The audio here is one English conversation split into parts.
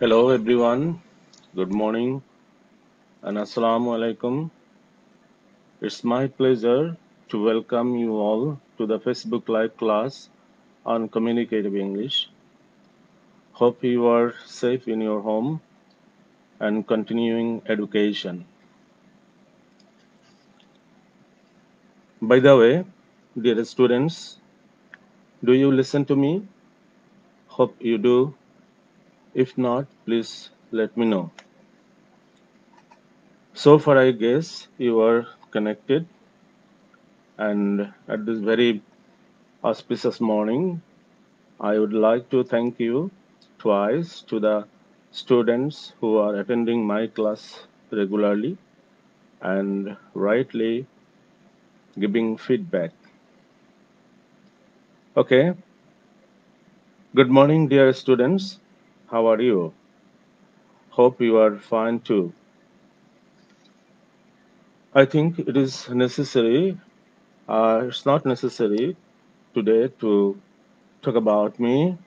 Hello everyone, good morning and Assalamu alaikum. It's my pleasure to welcome you all to the Facebook Live class on Communicative English. Hope you are safe in your home and continuing education. By the way, dear students, do you listen to me? Hope you do. If not, please let me know. So far, I guess you are connected, and at this very auspicious morning, I would like to thank you twice to the students who are attending my class regularly and rightly giving feedback. Okay, good morning, dear students. How are you? Hope you are fine too. I think it is necessary, it's not necessary today to talk about me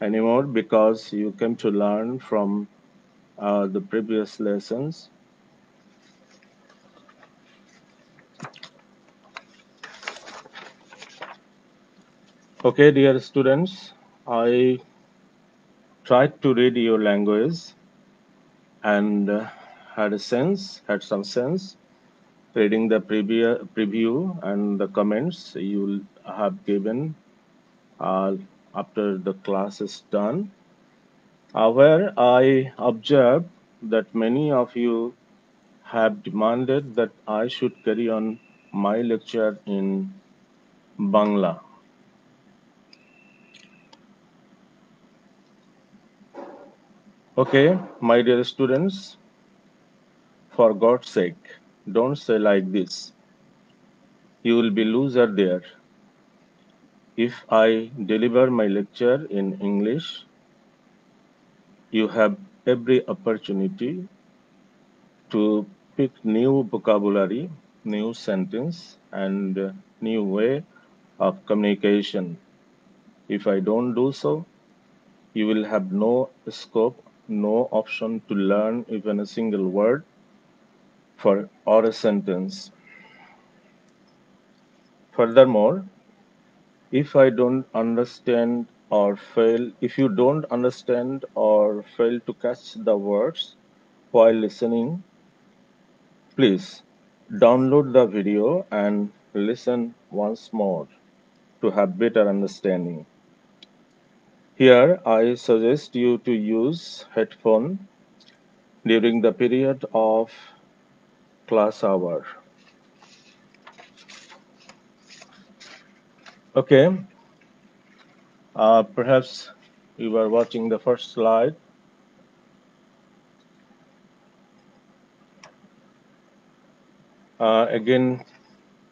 anymore because you came to learn from the previous lessons. Okay, dear students, I tried to read your language and had some sense reading the preview and the comments you have given uh, after the class is done. Where I observed that many of you have demanded that I should carry on my lecture in Bangla. Okay, my dear students, for God's sake, don't say like this. You will be loser there. If I deliver my lecture in English, you have every opportunity to pick new vocabulary, new sentence, and new way of communication. If I don't do so, you will have no scope, no option to learn even a single word for or a sentence. Furthermore, if you don't understand or fail to catch the words while listening, please download the video and listen once more to have better understanding. Here, I suggest you to use headphone during the period of class hour. Okay, perhaps you were watching the first slide. Again,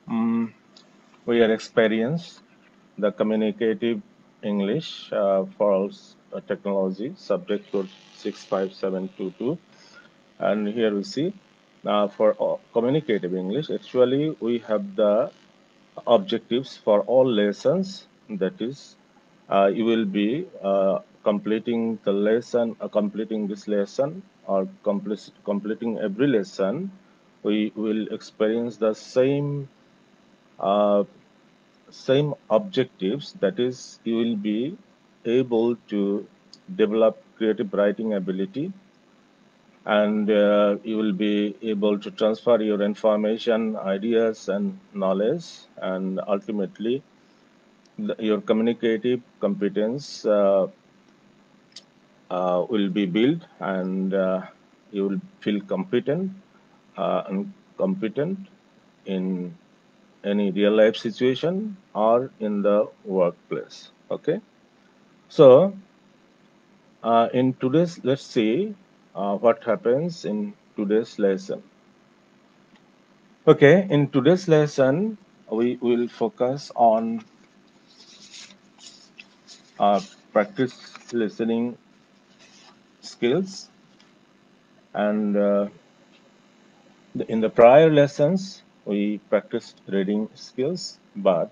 mm, we are experienced the communicative English for all technology subject code 65722, and here we see for communicative English actually we have the objectives for all lessons, that is you will be completing this lesson or completing every lesson. We will experience the uh, same objectives, that is you will be able to develop creative writing ability, and you will be able to transfer your information, ideas and knowledge, and ultimately your communicative competence will be built, and you will feel competent in any real life situation or in the workplace. Okay, so in today's, let's see what happens in today's lesson. Okay, in today's lesson, we will focus on uh, practice listening skills, and in the prior lessons, we practiced reading skills, but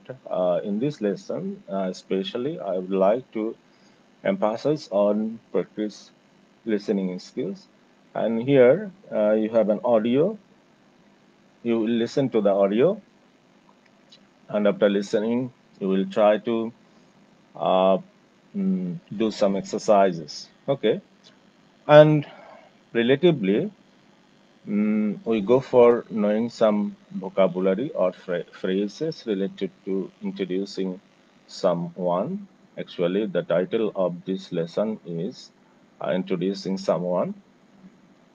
in this lesson, especially, I would like to emphasize on practice listening skills. And here you have an audio. You will listen to the audio, and after listening, you will try to uh, do some exercises. Okay, and relatively, we go for knowing some vocabulary or phrases related to introducing someone. Actually, the title of this lesson is Introducing Someone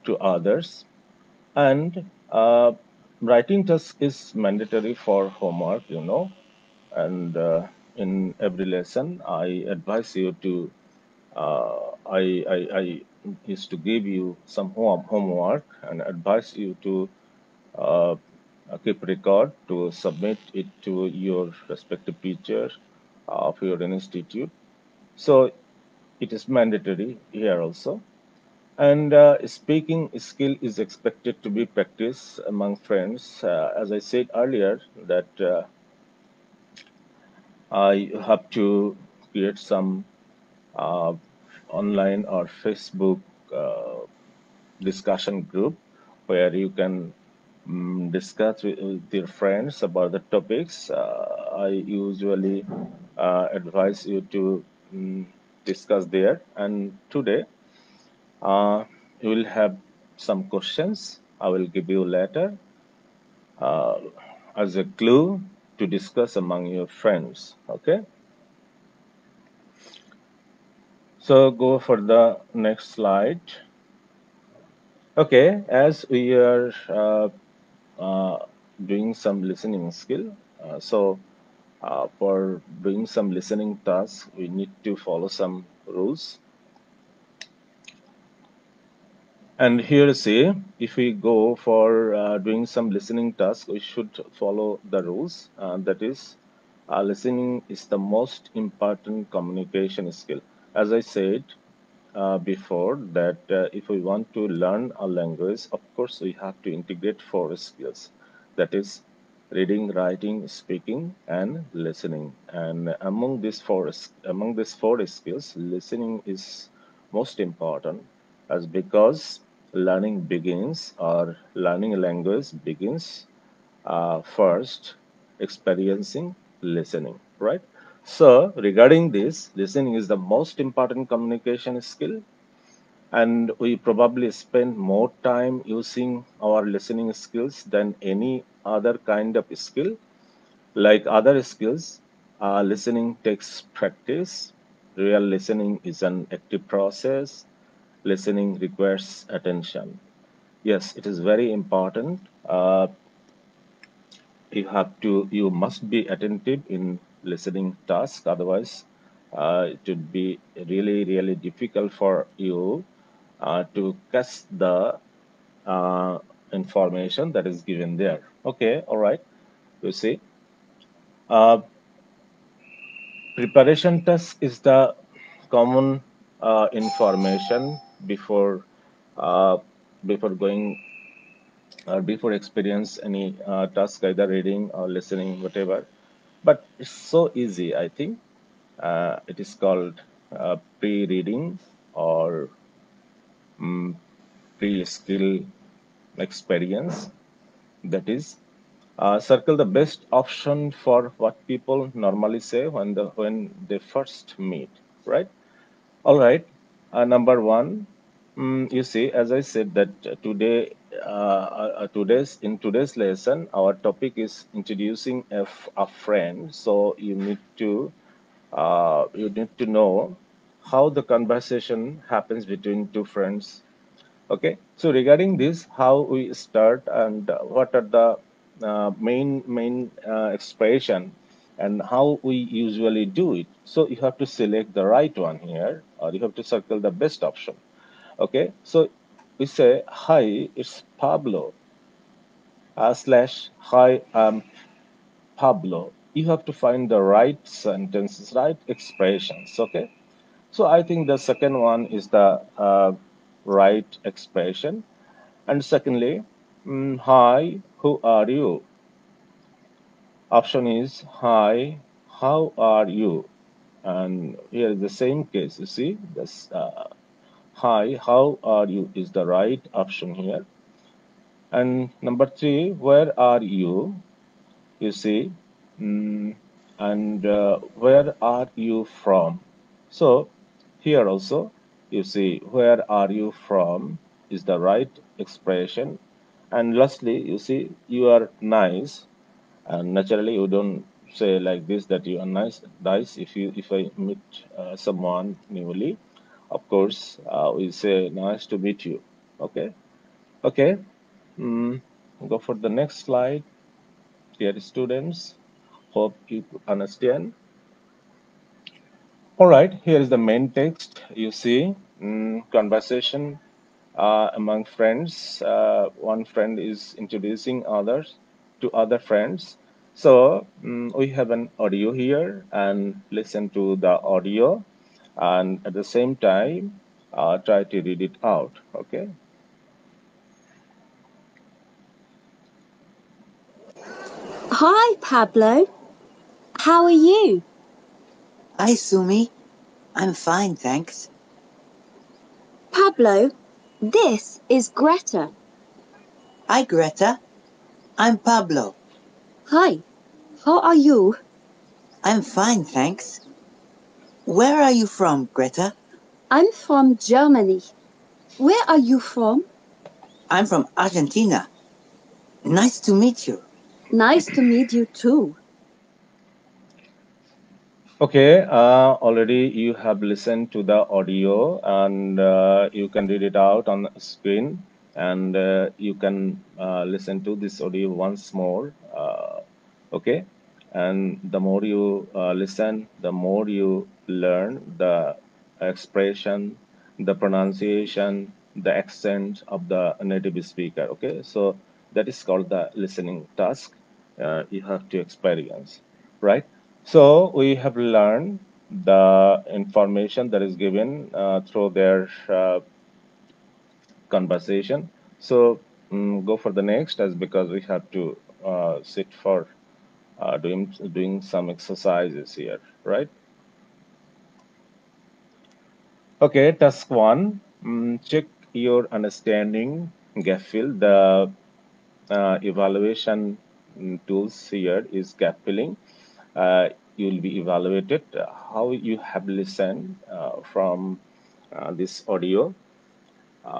to Others. And writing task is mandatory for homework, and in every lesson, I advise you to I used to give you some homework and advise you to uh, keep record to submit it to your respective teacher of your institute. So it is mandatory here also. And speaking skill is expected to be practiced among friends. As I said earlier, that I have to create some uh, online or Facebook uh, discussion group where you can discuss with your friends about the topics. I usually advise you to discuss there. And today, you will have some questions I will give you later uh, as a clue to discuss among your friends. Okay, so go for the next slide. Okay, as we are uh, doing some listening skill, for doing some listening tasks, we need to follow some rules. And here, see, if we go for doing some listening task, we should follow the rules. That is, listening is the most important communication skill. As I said before, that if we want to learn a language, of course, we have to integrate four skills. That is, reading, writing, speaking, and listening. And among these four skills, listening is most important, as because learning begins or learning a language begins first experiencing listening, right? So regarding this, listening is the most important communication skill, and we probably spend more time using our listening skills than any other kind of skill. Like other skills, listening takes practice. Real listening is an active process. Listening requires attention. Yes, it is very important. You must be attentive in listening task. Otherwise, it would be really, really difficult for you to catch the uh, information that is given there. Okay, all right. You see, uh, preparation task is the common information before uh, before going or before experience any task, either reading or listening, whatever. But it's so easy, I think. It is called pre-reading or pre-skill experience. That is, circle the best option for what people normally say when they first meet, right? All right. Number one, you see, as I said that today's lesson, our topic is introducing a friend. So you need to know how the conversation happens between two friends. Okay, so regarding this, how we start and what are the main expression and how we usually do it. So you have to select the right one here, or you have to circle the best option. Okay, so we say, "Hi, it's Pablo," slash "Hi, I'm Pablo." You have to find the right sentences, right expressions. Okay, so I think the second one is the right expression. And secondly, hi, who are you? Option is hi, how are you? And here is the same case. You see, this hi, how are you is the right option here. And number three, where are you? You see, mm, and where are you from? So here also, you see, where are you from is the right expression. And lastly, you see, you are nice. And naturally, you don't say like this that you are nice. If I meet someone newly, of course, we say nice to meet you. Okay, okay. Mm, go for the next slide. Dear students, hope you understand. All right, here is the main text. You see, conversation among friends. One friend is introducing others to other friends. So we have an audio here and listen to the audio, and at the same time, try to read it out. Okay. Hi, Pablo. How are you? Hi, Sumi. I'm fine, thanks. Pablo, this is Greta. Hi, Greta. I'm Pablo. Hi, how are you? I'm fine, thanks. Where are you from, Greta? I'm from Germany. Where are you from? I'm from Argentina. Nice to meet you. Nice to meet you too. Okay, already you have listened to the audio and you can read it out on the screen and you can listen to this audio once more. Okay, and the more you listen, the more you learn the expression, the pronunciation, the accent of the native speaker. Okay, so that is called the listening task. You have to experience, right? So we have learned the information that is given through their conversation. So go for the next, as because we have to sit for doing some exercises here, right? Okay, task one. Check your understanding. Gap fill. The evaluation tools here is gap filling. You will be evaluated how you have listened from this audio.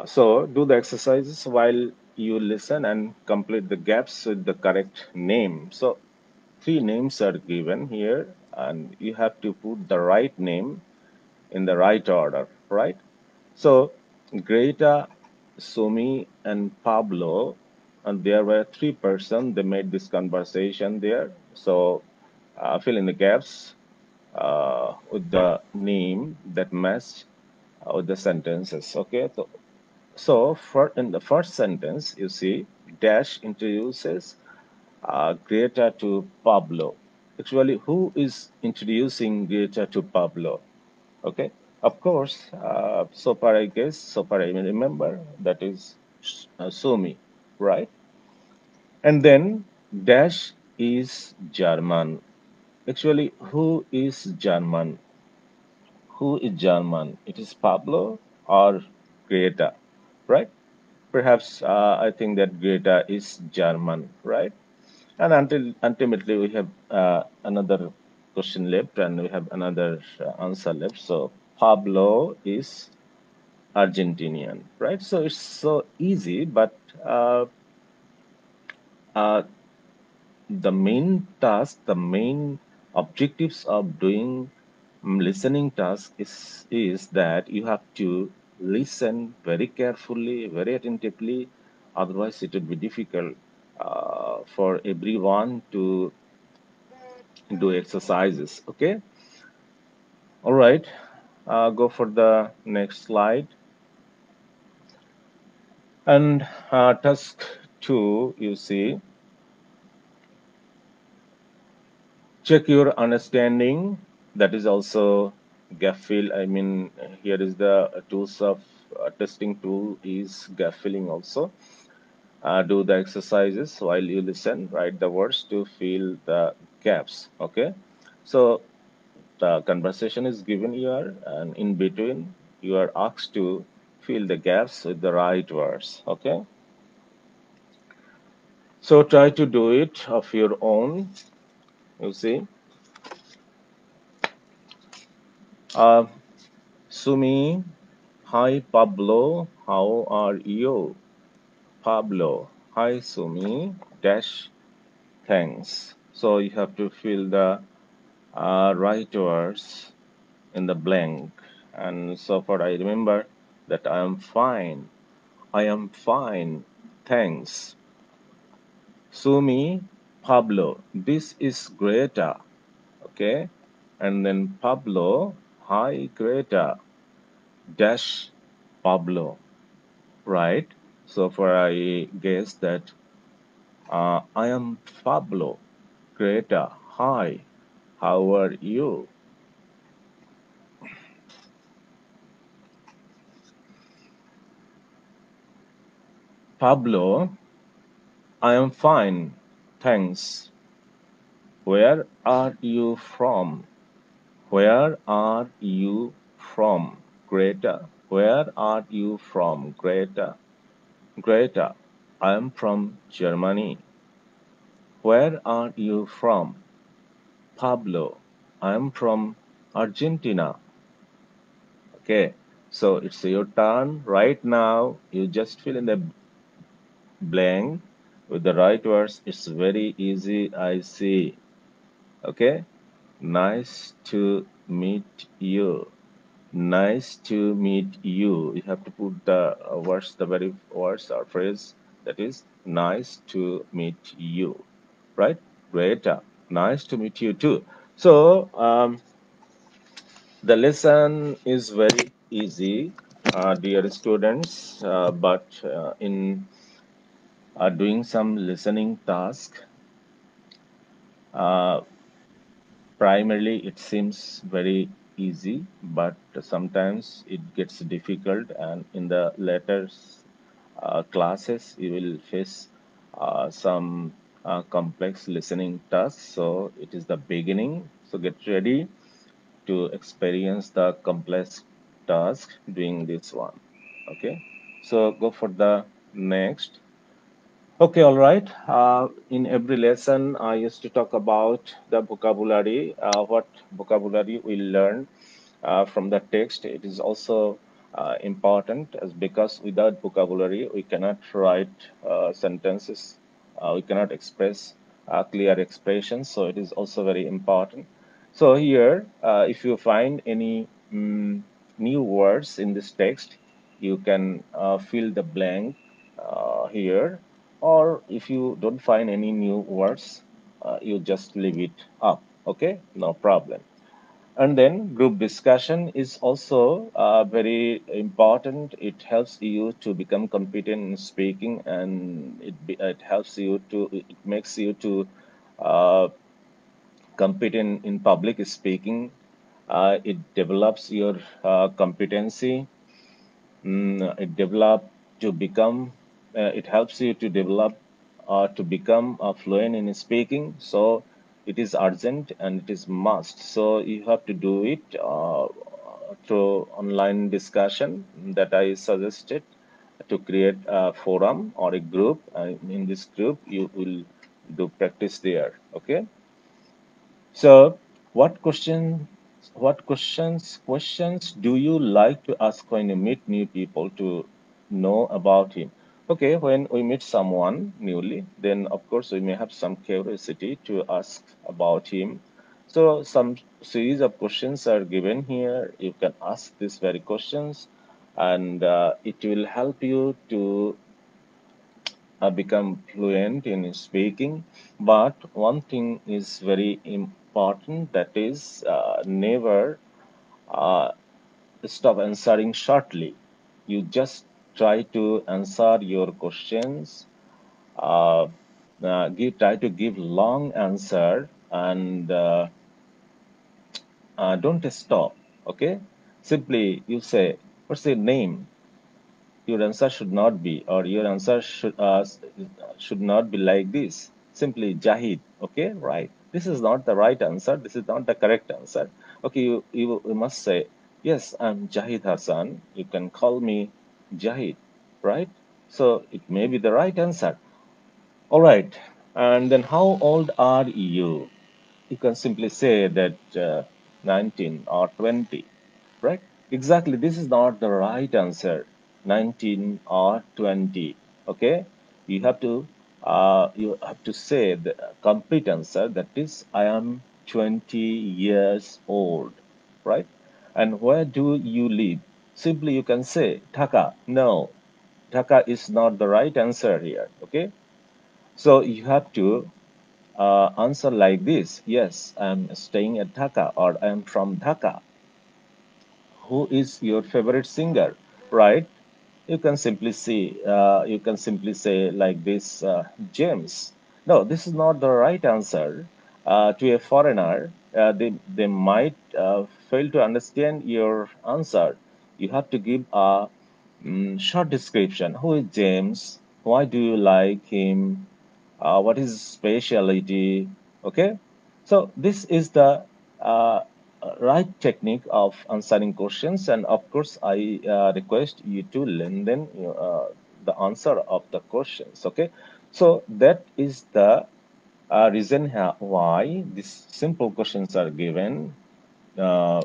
So do the exercises while you listen and complete the gaps with the correct name. So three names are given here, and you have to put the right name in the right order, right? So Greta, Sumi, and Pablo, and there were three persons. They made this conversation there. So fill in the gaps with the name that match with the sentences. Okay, so for in the first sentence, you see Dash introduces Greta to Pablo. Actually, who is introducing Greta to Pablo? Okay, of course, so far I guess, so far I remember, that is Sumi, right? And then Dash is German. Actually, who is German? Who is German? It is Pablo or Greta, right? Perhaps I think that Greta is German, right? And until ultimately we have another question left, and we have another answer left. So Pablo is Argentinian, right? So it's so easy, but uh, uh, the main task, the main objectives of doing listening task is that you have to listen very carefully, very attentively. Otherwise, it would be difficult for everyone to do exercises. Okay. All right. Go for the next slide. And task two, you see, check your understanding. That is also gap fill. I mean, here is the tools of testing tool is gap filling also. Do the exercises while you listen. Write the words to fill the gaps. Okay. So the conversation is given here, and in between, you are asked to fill the gaps with the right words. Okay. So try to do it of your own. You see. Sumi, hi Pablo, how are you? Pablo, hi Sumi, dash, thanks. So you have to fill the right words in the blank. And so far I remember that I am fine. I am fine. Thanks. Sumi, Pablo, this is Greta. Okay. And then Pablo, hi Greta, dash Pablo. Right? So far I guess that I am Pablo. Greta, hi. How are you? Pablo, I am fine. Thanks. Where are you from? Where are you from? Greta. Where are you from? Greta. Greta, I am from Germany. Where are you from? Pablo, I am from Argentina. Okay, so it's your turn right now. You just fill in the blank with the right words. It's very easy, I see. Okay, nice to meet you. Nice to meet you. You have to put the words, the very words or phrase that is nice to meet you, right? Great. Nice to meet you too. So the lesson is very easy, dear students, but in doing some listening task, uh, primarily it seems very easy, but sometimes it gets difficult, and in the later classes you will face some complex listening tasks. So it is the beginning. So get ready to experience the complex task doing this one. Okay, so go for the next. Okay, all right. In every lesson, I used to talk about the vocabulary, what vocabulary we learn from the text. It is also important as because without vocabulary, we cannot write sentences, we cannot express clear expressions. So it is also very important. So here, if you find any new words in this text, you can fill the blank here, or if you don't find any new words, you just leave it up. Okay, no problem. And then group discussion is also very important. It helps you to become competent in speaking, and it helps you to, it makes you to uh, compete in public speaking. It develops your competency. It develop to become. It helps you to develop to become fluent in speaking. So it is urgent and it is must. So you have to do it through online discussion that I suggested, to create a forum or a group. In this group, you will do practice there. Okay. So, what questions do you like to ask when you meet new people to know about him? Okay, when we meet someone newly, then of course we may have some curiosity to ask about him. So, some series of questions are given here. You can ask these very questions, and it will help you to become fluent in speaking. But one thing is very important, that is never uh, stop answering shortly. You just try to answer your questions. Uh, try to give long answer, and don't stop. Okay, simply you say, "What's your name?" Your answer should not be, or your answer should not be like this. Simply Jahid. Okay, right. This is not the right answer. This is not the correct answer. Okay, you must say, yes, I'm Jahid Hassan. You can call me Jahid, right? So it may be the right answer. All right. And then how old are you? You can simply say that 19 or 20, right? Exactly. This is not the right answer. 19 or 20. Okay. You have to say the complete answer. That is, I am 20 years old, right? And where do you live? Simply you can say Dhaka. No, Dhaka is not the right answer here. Okay. So you have to answer like this. Yes, I'm staying at Dhaka or I'm from Dhaka. Who is your favorite singer? Right? You can simply say like this, James. No, this is not the right answer. To a foreigner, they might fail to understand your answer. You have to give a short description. Who is James? Why do you like him? What is his specialty? Okay, so this is the uh, right technique of answering questions, and of course I request you to learn then the answer of the questions. Okay, so that is the reason why these simple questions are given, uh,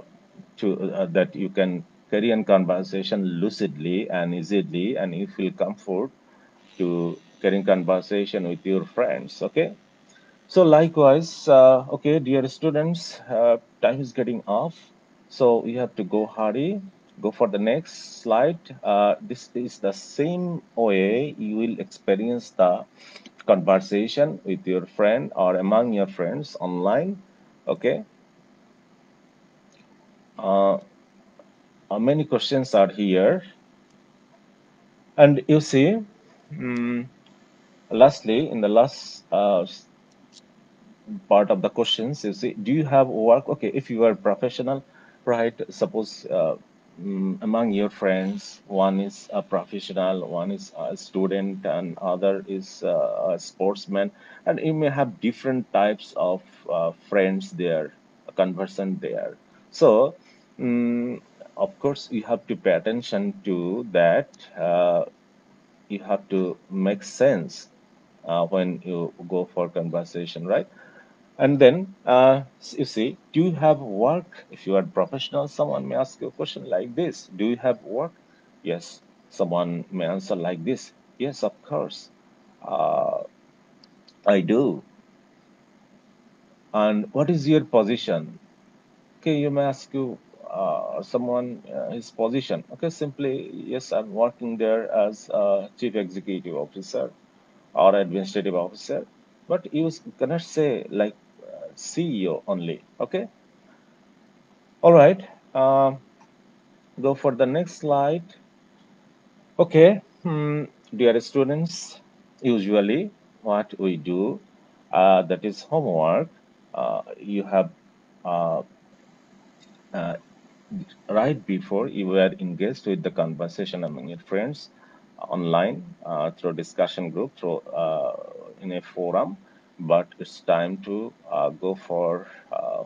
to that you can carry on conversation lucidly and easily, and you feel comfort to carrying conversation with your friends. Okay, so likewise, okay, dear students, time is getting off, so we have to go hurry. Go for the next slide. This is the same way you will experience the conversation with your friend or among your friends online. Okay, uh, many questions are here, and you see, mm, lastly, in the last part of the questions, you see, do you have work? Okay, if you are professional, right? Suppose among your friends, one is a professional, one is a student, and other is a sportsman, and you may have different types of friends there, a conversant there. So, mm of course, you have to pay attention to that. You have to make sense when you go for conversation, right? And then you see, do you have work? If you are professional, someone may ask you a question like this: do you have work? Yes. Someone may answer like this: yes, of course, uh, I do. And what is your position? Okay, you may ask you someone his position. Okay, simply, yes, I'm working there as a chief executive officer or administrative officer. But you cannot say like CEO only. Okay, all right. Go for the next slide. Okay, dear students, usually what we do, that is homework. You have uh, uh, right before you were engaged with the conversation among your friends online, through discussion group, through in a forum, but it's time to go for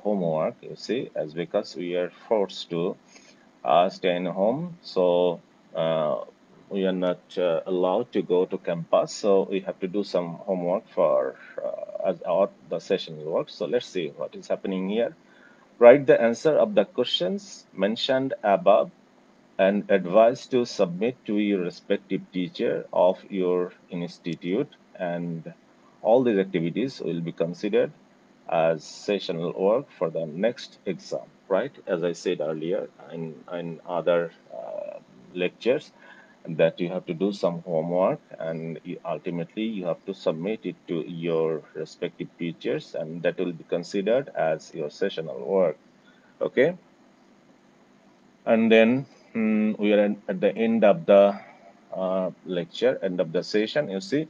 homework, you see, as because we are forced to stay in home. So we are not allowed to go to campus. So we have to do some homework for as our the session works. So let's see what is happening here. Write the answer of the questions mentioned above and advise to submit to your respective teacher of your institute, and all these activities will be considered as sessional work for the next exam, right? As I said earlier in other lectures, that you have to do some homework, and ultimately you have to submit it to your respective teachers, and that will be considered as your sessional work. Okay, and then we are at the end of the lecture, end of the session. You see,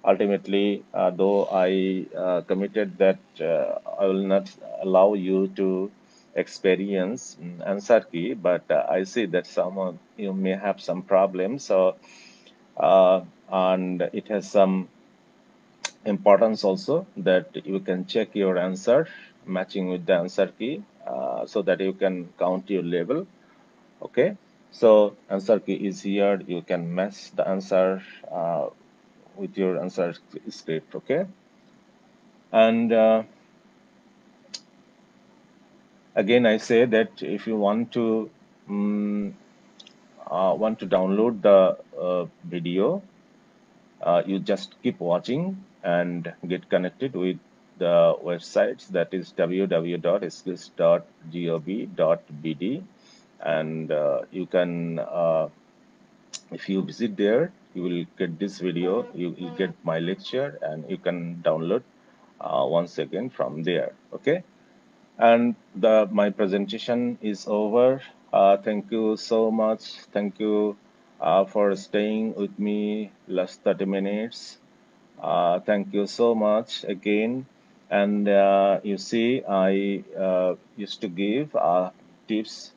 ultimately, though I committed that I will not allow you to experience answer key, but I see that some of you may have some problems. So, and it has some importance also that you can check your answer matching with the answer key, so that you can count your level. Okay. So answer key is here. You can match the answer with your answer script. Okay. And again, I say that if you um, want to download the video, you just keep watching and get connected with the websites, that is www.skills.gov.bd, and you can if you visit there, you will get this video, you will get my lecture, and you can download once again from there. Okay. And my presentation is over. Thank you so much. Thank you for staying with me last 30 minutes. Thank you so much again. And you see, I used to give tips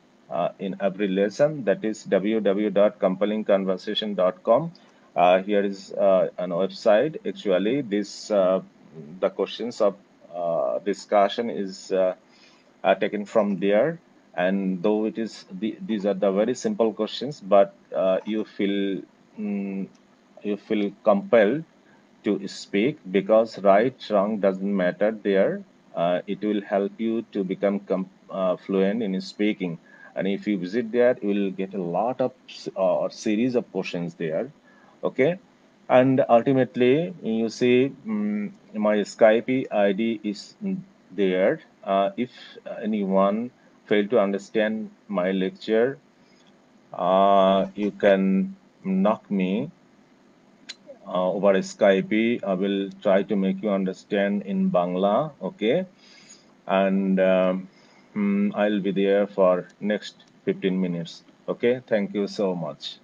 in every lesson. That is www.compellingconversation.com. Here is an website. Actually, this the questions of discussion is taken from there. And though these are the very simple questions, but mm, you feel compelled to speak, because right wrong doesn't matter there. It will help you to become fluent in speaking. And if you visit there, you will get a lot of or series of questions there. Okay. And ultimately, you see, my Skype ID is there. If anyone fail to understand my lecture, you can knock me over Skype. I will try to make you understand in Bangla. Okay. And I'll be there for next 15 minutes. Okay. Thank you so much.